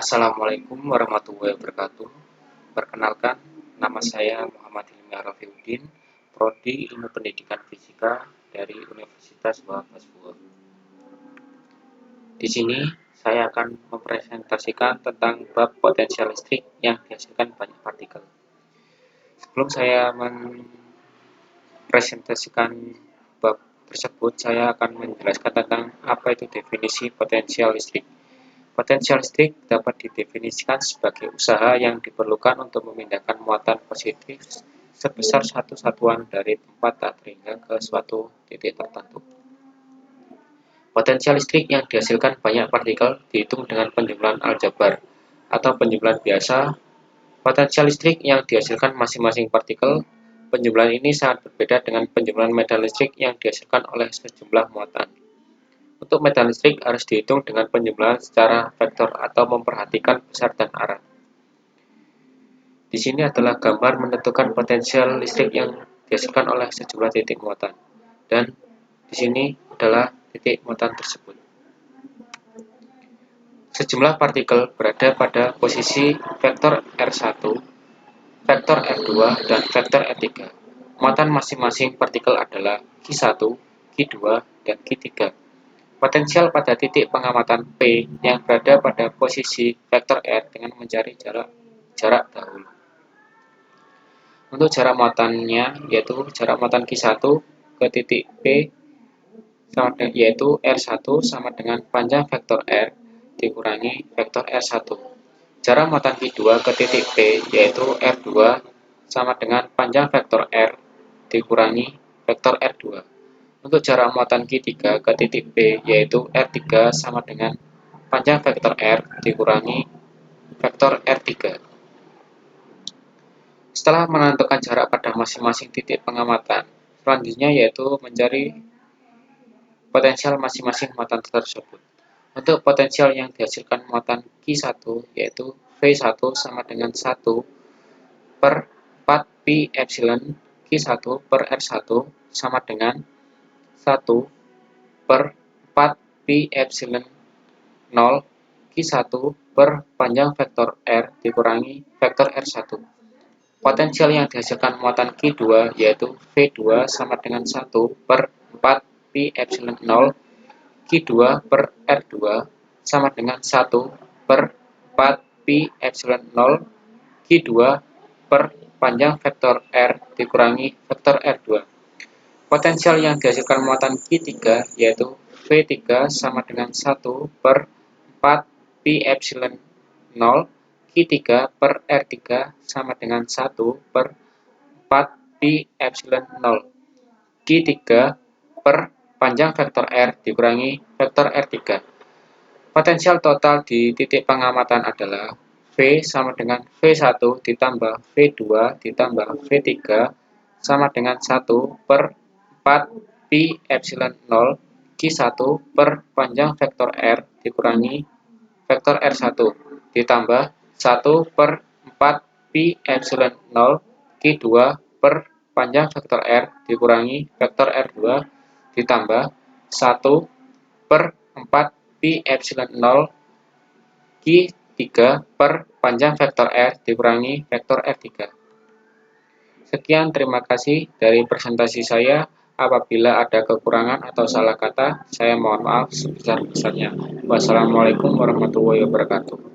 Assalamualaikum warahmatullahi wabarakatuh. Perkenalkan, nama saya Muhammad Hilmi Arafiuddin, Prodi Ilmu Pendidikan Fisika dari Universitas Wahab. Di sini saya akan mempresentasikan tentang bab potensial listrik yang dihasilkan banyak partikel. Sebelum saya mempresentasikan bab tersebut, saya akan menjelaskan tentang apa itu definisi potensial listrik. Potensial listrik dapat didefinisikan sebagai usaha yang diperlukan untuk memindahkan muatan positif sebesar satu satuan dari tempat tak terhingga ke suatu titik tertentu. Potensial listrik yang dihasilkan banyak partikel dihitung dengan penjumlahan aljabar atau penjumlahan biasa. Potensial listrik yang dihasilkan masing-masing partikel, penjumlahan ini sangat berbeda dengan penjumlahan medan listrik yang dihasilkan oleh sejumlah muatan. Untuk medan listrik harus dihitung dengan penjumlahan secara vektor atau memperhatikan besar dan arah. Di sini adalah gambar menentukan potensial listrik yang dihasilkan oleh sejumlah titik muatan. Dan di sini adalah titik muatan tersebut. Sejumlah partikel berada pada posisi vektor R1, vektor R2, dan vektor R3. Muatan masing-masing partikel adalah Q1, Q2, dan Q3. Potensial pada titik pengamatan P yang berada pada posisi vektor R dengan mencari jarak dahulu. Untuk jarak muatannya yaitu jarak muatan Q1 ke titik P yaitu R1 sama dengan panjang vektor R dikurangi vektor R1. Jarak muatan Q2 ke titik P yaitu R2 sama dengan panjang vektor R dikurangi vektor R2. Untuk jarak muatan Q3 ke titik P yaitu R3 sama dengan panjang vektor R dikurangi vektor R3. Setelah menentukan jarak pada masing-masing titik pengamatan, selanjutnya yaitu mencari potensial masing-masing muatan tersebut. Untuk potensial yang dihasilkan muatan Q1 yaitu V1 sama dengan 1 per 4 pi epsilon Q1 per R1 sama dengan 1 per 4 pi epsilon 0 Q1 per panjang vektor R dikurangi vektor R1. Potensial yang dihasilkan muatan Q2 yaitu V2 sama dengan 1 per 4 pi epsilon 0 Q2 per R2 sama dengan 1 per 4 pi epsilon 0 Q2 per panjang vektor R dikurangi vektor R2. Potensial yang dihasilkan muatan Q3 yaitu V3 sama dengan 1 per 4 pi epsilon 0 Q3 per R3 sama dengan 1 per 4 pi epsilon 0 Q3 per panjang vektor R dikurangi vektor R3. Potensial total di titik pengamatan adalah V sama dengan V1 ditambah V2 ditambah V3 sama dengan 1 per 4 pi epsilon 0 Q1 per panjang vektor R dikurangi vektor R1 ditambah 1 per 4 pi epsilon 0 Q2 per panjang vektor R dikurangi vektor R2 ditambah 1 per 4 pi epsilon 0 Q3 per panjang vektor R dikurangi vektor R3. Sekian, terima kasih dari presentasi saya. Apabila ada kekurangan atau salah kata, saya mohon maaf sebesar-besarnya. Wassalamualaikum warahmatullahi wabarakatuh.